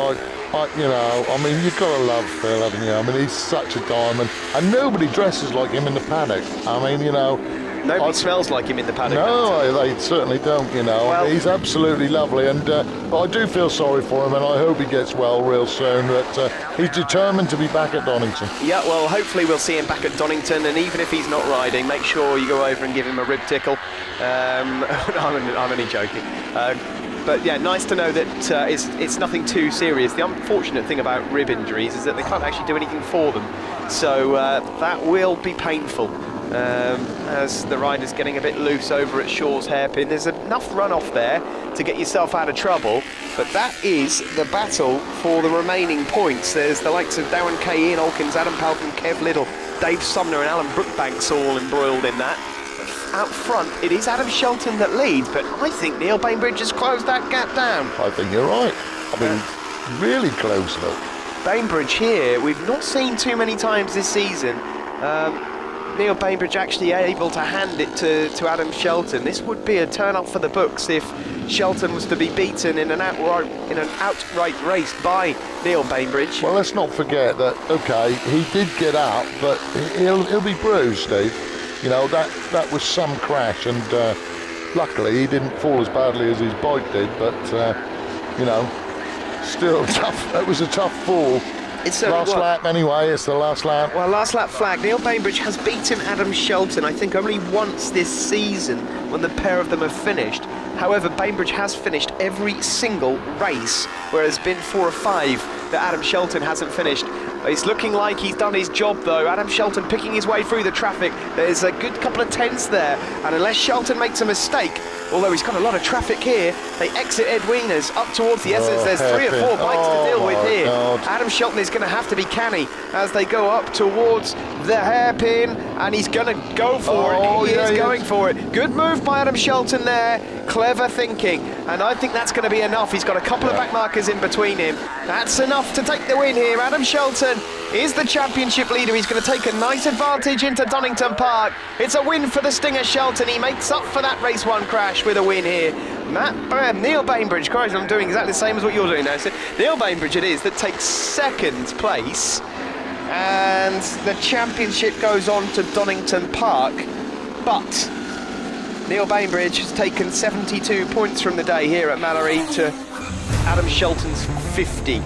you've got to love Phil, haven't you? I mean, he's such a diamond, and nobody dresses like him in the paddock. I mean, you know,
Nobody smells like him in the paddock.
No, they certainly don't, you know.
Well,
he's absolutely lovely, and but I do feel sorry for him, and I hope he gets well real soon. But he's determined to be back at Donington.
Yeah, well, hopefully we'll see him back at Donington, and even if he's not riding, make sure you go over and give him a rib tickle. I'm only joking. But yeah, nice to know that it's nothing too serious. The unfortunate thing about rib injuries is that they can't actually do anything for them. So that will be painful. As the rider's getting a bit loose over at Shaw's hairpin. There's enough runoff there to get yourself out of trouble, but that is the battle for the remaining points. There's the likes of Darren Kay, Ian Alkins, Adam Palpham, Kev Liddle, Dave Sumner and Alan Brookbanks all embroiled in that. Out front, it is Adam Shelton that leads, but I think Neil Bainbridge has closed that gap down.
I think you're right. I mean, really close though.
Bainbridge here, we've not seen too many times this season. Neil Bainbridge actually able to hand it to Adam Shelton. This would be a turn up for the books if Shelton was to be beaten in an outright race by Neil Bainbridge.
Well, let's not forget that. Okay, he did get up, but he'll be bruised, Steve. You know, that was some crash, and luckily he didn't fall as badly as his bike did. But you know, still tough. It was a tough fall.
It's
last lap anyway, it's the last lap.
Well, last lap flag. Neil Bainbridge has beaten Adam Shelton, I think, only once this season when the pair of them have finished. However, Bainbridge has finished every single race, whereas been 4 or 5 that Adam Shelton hasn't finished. It's looking like he's done his job, though. Adam Shelton picking his way through the traffic. There's a good couple of tenths there, and unless Shelton makes a mistake, although he's got a lot of traffic here, they exit Ed Wiener's up towards the Essence. There's 3 or 4 bikes to deal with here.
God.
Adam Shelton is going to have to be canny as they go up towards the hairpin, and he's going to go for it. He is going for it. Good move by Adam Shelton there. Clever thinking, and I think that's going to be enough. He's got a couple of back markers in between him. That's enough to take the win here. Adam Shelton is the championship leader. He's going to take a nice advantage into Donington Park. It's a win for the Stinger Shelton. He makes up for that race 1 crash with a win here. Neil Bainbridge, Christ, I'm doing exactly the same as what you're doing now. So Neil Bainbridge it is that takes 2nd place, and the championship goes on to Donington Park. But Neil Bainbridge has taken 72 points from the day here at Mallory to Adam Shelton's 50.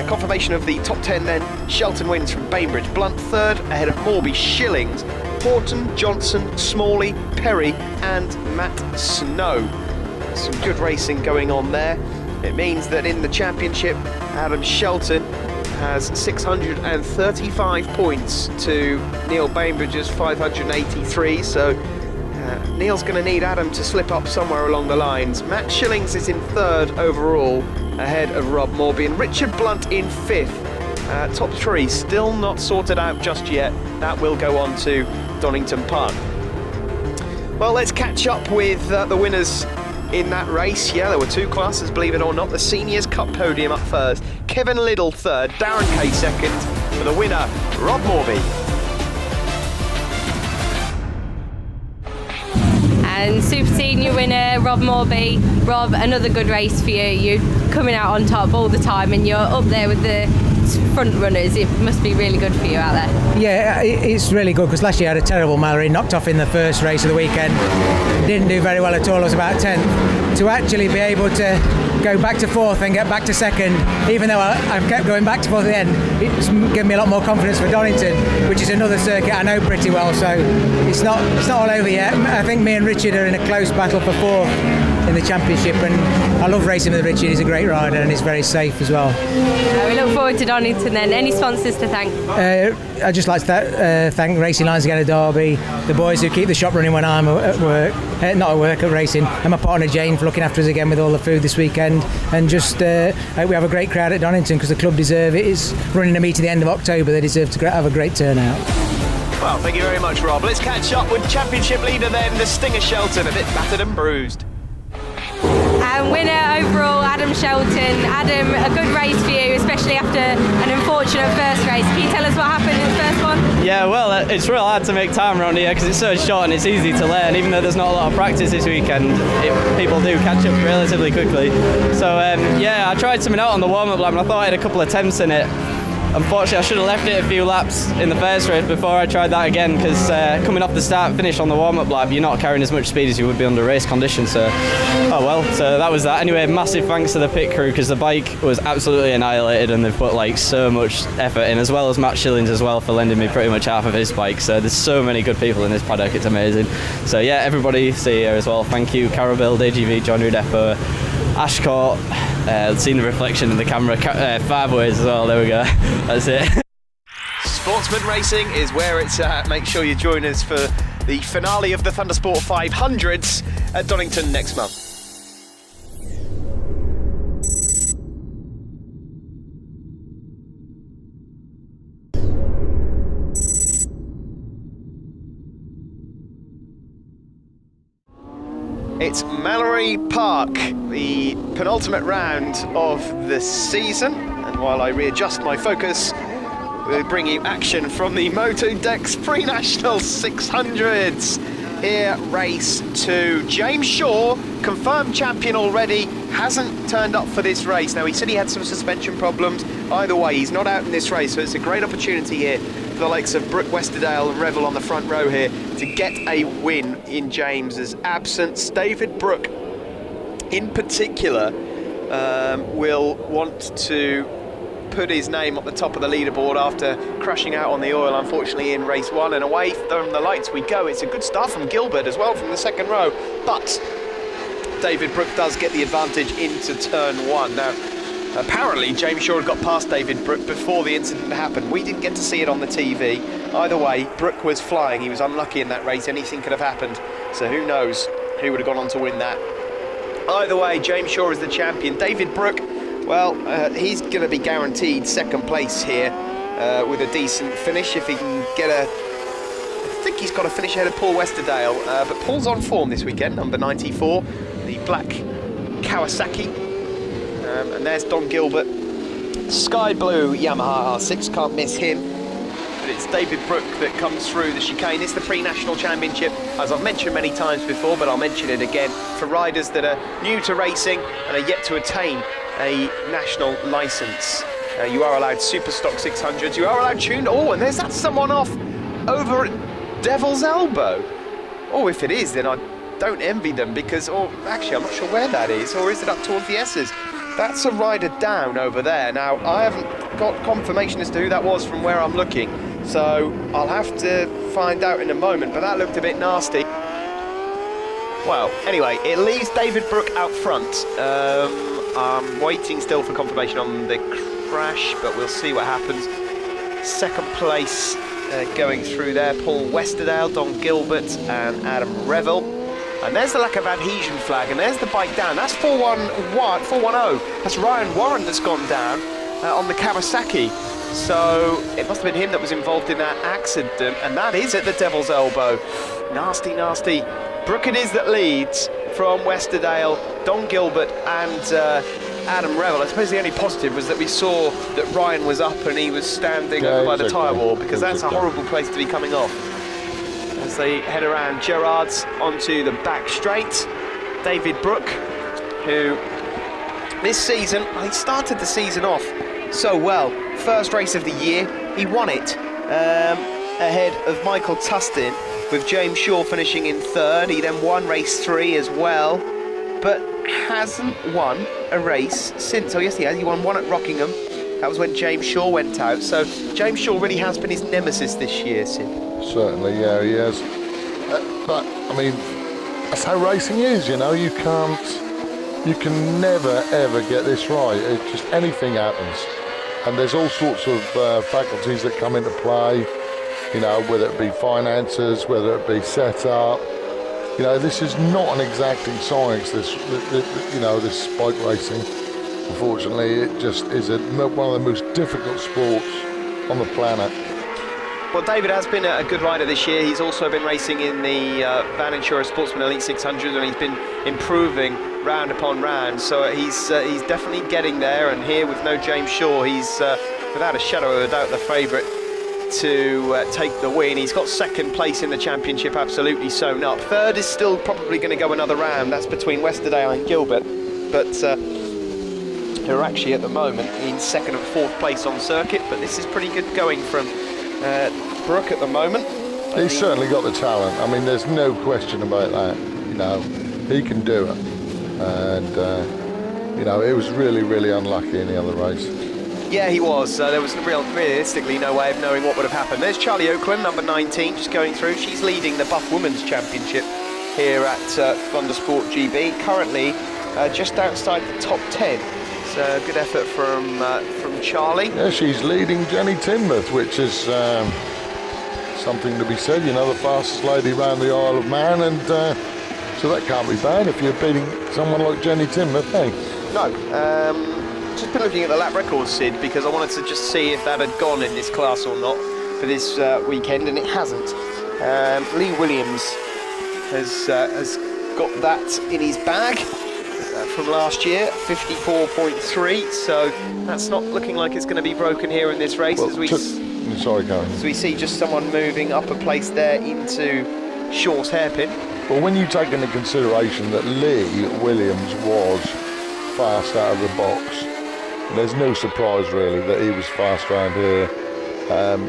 Confirmation of the top 10 then. Shelton wins from Bainbridge. Blunt 3rd ahead of Morby, Shillings, Horton, Johnson, Smalley, Perry and Matt Snow. Some good racing going on there. It means that in the championship, Adam Shelton has 635 points to Neil Bainbridge's 583, so Neil's going to need Adam to slip up somewhere along the lines. Matt Shillings is in 3rd overall, ahead of Rob Morby, and Richard Blunt in 5th. Top 3 still not sorted out just yet. That will go on to Donington Park. Well, let's catch up with the winners in that race. Yeah, there were 2 classes, believe it or not. The Seniors Cup podium up first. Kevin Liddle 3rd, Darren Kay 2nd. For the winner, Rob Morby.
And Super Senior winner, Rob Morby. Rob, another good race for you. You're coming out on top all the time and you're up there with the front runners. It must be really good for you out there.
Yeah, it's really good because last year I had a terrible Mallory, knocked off in the first race of the weekend. Didn't do very well at all, I was about 10th. To actually be able to go back to 4th and get back to 2nd, even though I've kept going back to 4th at the end, it's given me a lot more confidence for Donington, which is another circuit I know pretty well, so it's not all over yet. I think me and Richard are in a close battle for 4th in the championship, and I love racing with Richard. He's a great rider and he's very safe as well.
We look forward to Donington then. Any sponsors to thank?
I'd just like to thank Racing Lines Again at Derby, the boys who keep the shop running when I'm at work, not at work, at racing, and my partner Jane for looking after us again with all the food this weekend, and just hope we have a great crowd at Donington because the club deserve it. It's running a meet to the end of October. They deserve to have a great turnout.
Well, thank you very much, Rob. Let's catch up with championship leader then, the Stinger Shelton, a bit battered and bruised.
And winner overall, Adam Shelton. Adam, a good race for you, especially after an unfortunate first race. Can you tell us what happened in the first one?
Yeah, well, it's real hard to make time around here because it's so short and it's easy to learn. Even though there's not a lot of practice this weekend, people do catch up relatively quickly. So yeah, I tried something out on the warm-up lap and I thought I had a couple of attempts in it.
unfortunately I should have left it a few laps in the first race before I tried that again, because coming off the start finish on the warm-up lap, you're not carrying as much speed as you would be under race conditions, so oh well, so that was that. Anyway, massive thanks to the pit crew, because the bike was absolutely annihilated and they've put like so much effort in, as well as Matt Shillings as well for lending me pretty much half of his bike. So there's so many good people in this paddock, it's amazing. So yeah, everybody see here as well, thank you. Carabel, DGV, John Depot, Ashcourt, seen the reflection in the camera, 5 ways as well, there we go. That's it.
Sportsman Racing is where it's at. Make sure you join us for the finale of the Thundersport 500s at Donington next month. It's Mallory Park, the penultimate round of the season, and while I readjust my focus, we'll bring you action from the Motodex Pre-National 600s. Here, race 2. James Shaw, confirmed champion already, hasn't turned up for this race. Now, he said he had some suspension problems. Either way, he's not out in this race, so it's a great opportunity here for the likes of Brooke, Westerdale and Revel on the front row here to get a win in James's absence. David Brooke, in particular, will want to put his name at the top of the leaderboard after crashing out on the oil, unfortunately, in race 1. And away from the lights we go. It's a good start from Gilbert as well from the second row, but David Brooke does get the advantage into turn 1. Now, apparently James Shaw had got past David Brooke before the incident happened. We didn't get to see it on the TV. Either way, Brooke was flying. He was unlucky in that race. Anything could have happened, so who knows who would have gone on to win that. Either way, James Shaw is the champion. David Brooke, well, he's going to be guaranteed second place here with a decent finish if he can get a... I think he's got a finish ahead of Paul Westerdale, but Paul's on form this weekend, number 94, the black Kawasaki. And there's Don Gilbert, sky blue Yamaha R6, can't miss him. But it's David Brooke that comes through the chicane. It's the pre-national championship, as I've mentioned many times before, but I'll mention it again, for riders that are new to racing and are yet to attain a national licence. You are allowed super stock 600s, you are allowed tuned. Oh, and there's that someone off over at Devil's Elbow. Oh, if it is, then I don't envy them, because, oh, actually I'm not sure where that is, or is it up towards the S's? That's a rider down over there. Now, I haven't got confirmation as to who that was from where I'm looking, so I'll have to find out in a moment, but that looked a bit nasty. Well, anyway, it leaves David Brooke out front. I'm waiting still for confirmation on the crash, but we'll see what happens. Second place going through there, Paul Westerdale, Don Gilbert and Adam Revel. And there's the lack of adhesion flag, and there's the bike down. That's 410. That's Ryan Warren that's gone down on the Kawasaki. So it must have been him that was involved in that accident, and that is at the Devil's Elbow. Nasty, nasty. Brooke it is that leads from Westerdale, Don Gilbert and Adam Revel. I suppose the only positive was that we saw that Ryan was up and he was standing over by the tyre wall, because that's a horrible place to be coming off. As they head around Gerrard's onto the back straight, David Brooke, who this season, he started the season off so well. First race of the year, he won it ahead of Michael Tustin, with James Shaw finishing in third. He then won race 3 as well, but hasn't won a race since. Oh yes, he has. He won one at Rockingham. That was when James Shaw went out. So James Shaw really has been his nemesis this year, Sid.
Certainly, yeah, he has. But I mean, that's how racing is. You know, you can never ever get this right. It just, anything happens, and there's all sorts of faculties that come into play. You know, whether it be finances, whether it be setup. You know, this is not an exacting science. This bike racing. Unfortunately, it just is one of the most difficult sports on the planet.
Well, David has been a good rider this year. He's also been racing in the Van Insurer Sportsman Elite 600, and he's been improving round upon round. So he's definitely getting there. And here, with no James Shaw, he's without a shadow of a doubt the favourite to take the win. He's got second place in the championship absolutely sewn up. Third is still probably going to go another round. That's between Westerdale and Gilbert. But who are actually at the moment in 2nd and 4th place on circuit, but this is pretty good going from Brooke at the moment.
He's certainly got the talent. I mean, there's no question about that. You know, he can do it. And, you know, it was really, really unlucky in the other race.
Yeah, he was. There was realistically no way of knowing what would have happened. There's Charlie Oakland, number 19, just going through. She's leading the Buff Women's Championship here at Thundersport GB. Currently just outside the top 10. It's a good effort from Charlie.
Yeah, she's leading Jenny Tinmouth, which is something to be said. You know, the fastest lady around the Isle of Man, and so that can't be bad if you're beating someone like Jenny Tinmouth, hey?
No. Just been looking at the lap records, Sid, because I wanted to just see if that had gone in this class or not for this weekend, and it hasn't. Lee Williams has got that in his bag from last year, 54.3, so that's not looking like it's going to be broken here in this race.
Well, sorry, Karen.
As we see just someone moving up a place there into Shaw's hairpin.
Well, when you take into consideration that Lee Williams was fast out of the box, there's no surprise really that he was fast around here,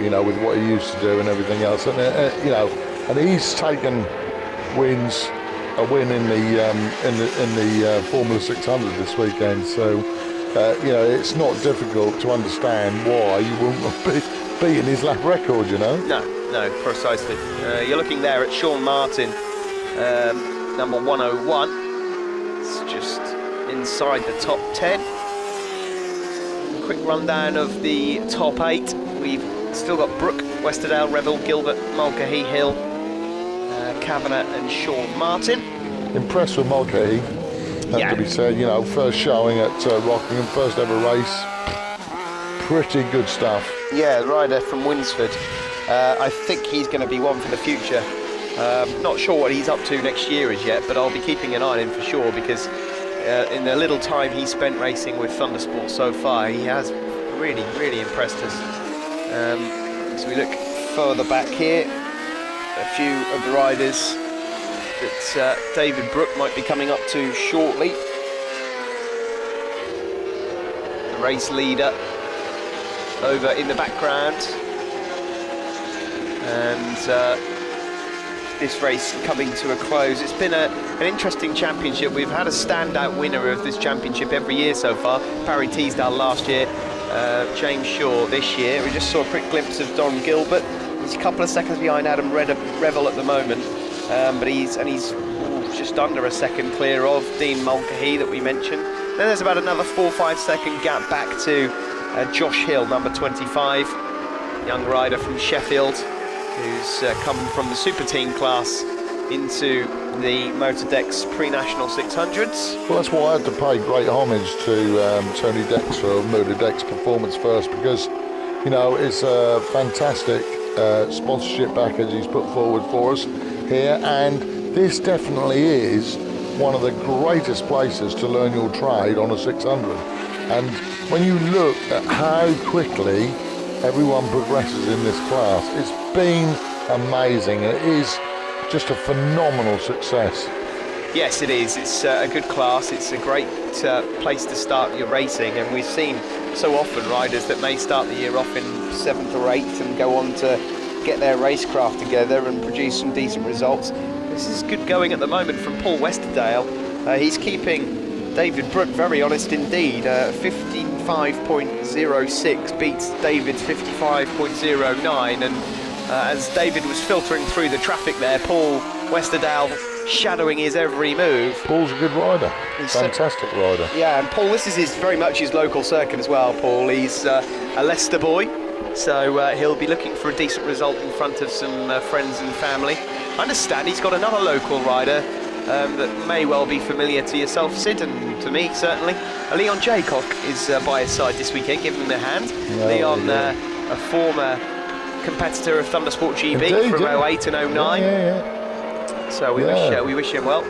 you know, with what he used to do and everything else. And you know, and he's taken a win in the Formula 600 this weekend. So you know, it's not difficult to understand why you wouldn't be beating his lap record. You know.
No, precisely. You're looking there at Sean Martin, number 101. It's just inside the top 10. Quick rundown of the top 8. We've still got Brooke, Westerdale, Revel, Gilbert, Mulcahy, Hill, Kavanagh and Sean Martin.
Impressed with Mulcahy, has to be said. You know, first showing at Rockingham, first ever race. Pretty good stuff.
Yeah, rider from Winsford. I think he's going to be one for the future. Not sure what he's up to next year as yet, but I'll be keeping an eye on him for sure, because in the little time he spent racing with Thundersport so far, he has really, really impressed us. As we look further back here, a few of the riders that David Brooke might be coming up to shortly. The race leader over in the background. And this race coming to a close. It's been an interesting championship. We've had a standout winner of this championship every year so far. Barry Teasdale last year, James Shaw this year. We just saw a quick glimpse of Don Gilbert. He's a couple of seconds behind Adam Revel at the moment, but he's just under a second clear of Dean Mulcahy that we mentioned. Then there's about another 4 or 5 second gap back to Josh Hill, number 25, young rider from Sheffield, who's come from the Super Team class into the Motordex pre-national 600s.
Well, that's why I had to pay great homage to Tony Dex for Motordex Performance First, because, you know, it's a fantastic sponsorship package he's put forward for us here, and this definitely is one of the greatest places to learn your trade on a 600. And when you look at how quickly everyone progresses in this class, it's been amazing. It is just a phenomenal success.
Yes, it is. It's a good class. It's a great place to start your racing, and we've seen so often riders that may start the year off in 7th or 8th and go on to get their racecraft together and produce some decent results. This is good going at the moment from Paul Westerdale. He's keeping David Brooke very honest indeed. 55.06 beats David's 55.09, and as David was filtering through the traffic there, Paul Westerdale shadowing his every move.
Paul's a good rider, fantastic rider.
Yeah, and Paul, this is very much his local circuit as well, Paul. He's a Leicester boy, so he'll be looking for a decent result in front of some friends and family. I understand he's got another local rider that may well be familiar to yourself, Sid, and to me certainly. Leon Jaycock is by his side this weekend, giving him a hand.
Yeah,
Leon, a former competitor of Thundersport GB. Indeed, from 08 and 09.
Yeah.
So we wish him well.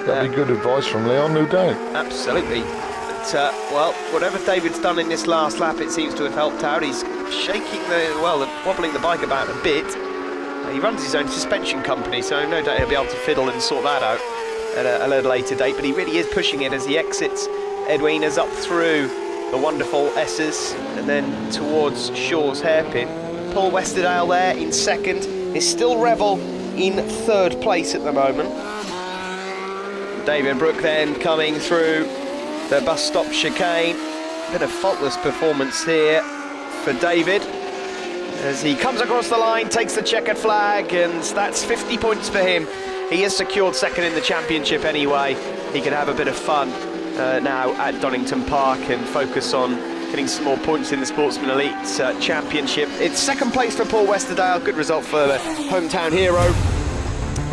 That'd be good advice from Leon, no doubt.
Absolutely. But, well, whatever David's done in this last lap, it seems to have helped out. He's shaking wobbling the bike about a bit. He runs his own suspension company, so no doubt he'll be able to fiddle and sort that out at a later date, but he really is pushing it as he exits Edwina's up through the wonderful S's and then towards Shaw's hairpin. Paul Westerdale there in second. Is still Revel in third place at the moment. David Brooke then coming through the bus stop chicane. Bit of faultless performance here for David as he comes across the line, takes the checkered flag, and that's 50 points for him. He has secured second in the championship anyway. He can have a bit of fun now at Donington Park and focus on getting some more points in the Sportsman Elite Championship. It's second place for Paul Westerdale. Good result for the hometown hero.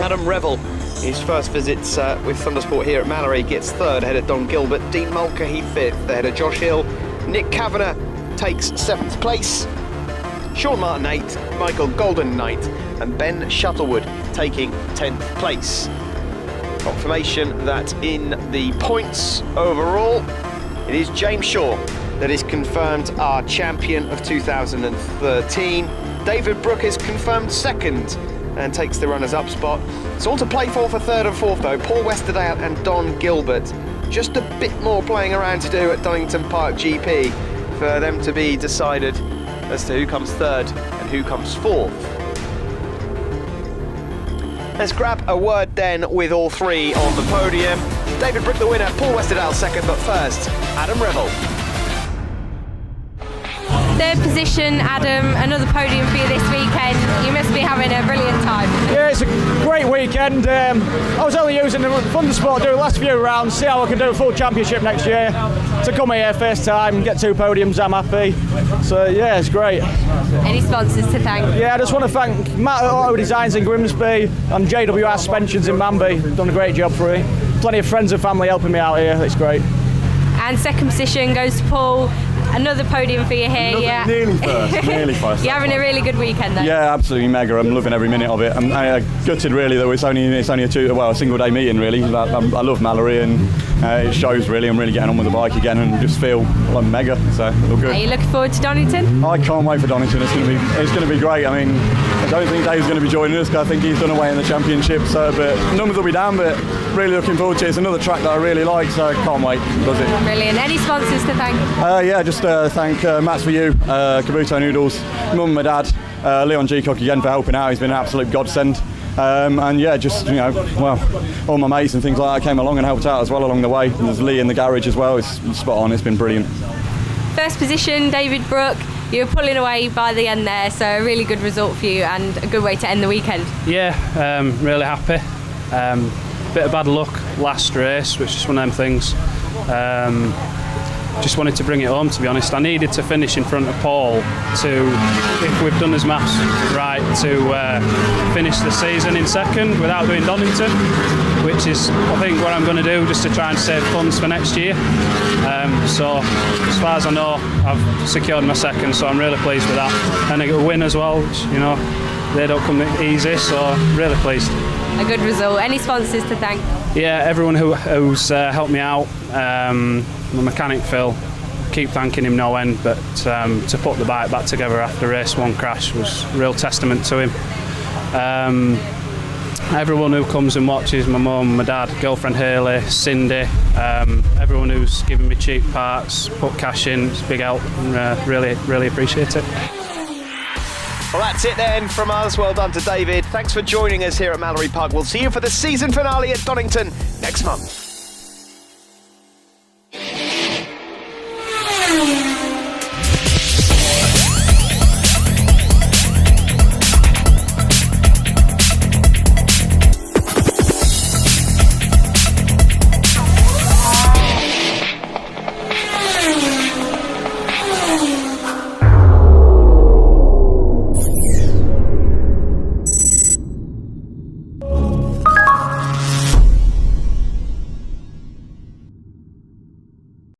Adam Revel, his first visits with Thundersport here at Mallory, gets third ahead of Don Gilbert. Dean Mulcahy fifth ahead of Josh Hill. Nick Kavanagh takes seventh place. Sean Martin 8th, Michael Golden 9th, and Ben Shuttlewood taking 10th place. Confirmation that in the points overall, it is James Shaw that is confirmed our champion of 2013. David Brooke is confirmed second and takes the runners-up spot. It's all to play for third and fourth though. Paul Westerdale and Don Gilbert. Just a bit more playing around to do at Donington Park GP for them to be decided as to who comes third and who comes fourth. Let's grab a word then with all three on the podium. David Brooke the winner, Paul Westerdale second, but first, Adam Revel.
Third position, Adam, another podium for you this weekend. You must be having a brilliant time.
Yeah, it's a great weekend. I was only using the Thundersport to do the last few rounds, see how I can do a full championship next year. To come here first time, get 2 podiums, I'm happy. So yeah, it's great.
Any sponsors to thank?
Yeah, I just want to thank Matt at Auto Designs in Grimsby and JWR Suspensions in Manby. Done a great job for me. Plenty of friends and family helping me out here. It's great.
And second position goes to Paul. Another podium for you here. Yeah.
Nearly first.
You're having a really good weekend then.
Yeah, absolutely mega. I'm loving every minute of it. I'm gutted really that it's only a single day meeting really. I love Mallory and it shows really. I'm really getting on with the bike again and just feel like mega. So all good.
Are you looking forward to Donington?
I can't wait for Donington. It's going to be great. I mean, I don't think Dave's going to be joining us because I think he's done away in the championship. So, but numbers will be down. But really looking forward to it. It's another track that I really like. So I can't wait. Does it?
Brilliant. Any sponsors to thank?
Yeah, just thank Matt's For You, Kabuto Noodles, Mum and my dad, Leon G-Cock again for helping out. He's been an absolute godsend. And yeah, just, all my mates and things like that came along and helped out as well along the way. And there's Lee in the garage as well. It's spot on. It's been brilliant.
First position, David Brooke. You were pulling away by the end there, so a really good result for you and a good way to end the weekend.
Yeah, really happy. Bit of bad luck last race, which is one of them things. Just wanted to bring it home, to be honest. I needed to finish in front of Paul if we've done his maths right, to finish the season in second without doing Donington, which is, I think, what I'm going to do just to try and save funds for next year. So, as far as I know, I've secured my second, so I'm really pleased with that. And I got a win as well, which, they don't come easy, so really pleased.
A good result. Any sponsors to thank?
Yeah, everyone who's helped me out. My mechanic Phil, keep thanking him no end, but to put the bike back together after race one crash was a real testament to him. Everyone who comes and watches, my mum, my dad, girlfriend Hayley, Cindy, everyone who's given me cheap parts, put cash in, it's a big help, and really appreciate it.
Well, that's it then from us. Well done to David. Thanks for joining us here at Mallory Park. We'll see you for the season finale at Donington next month.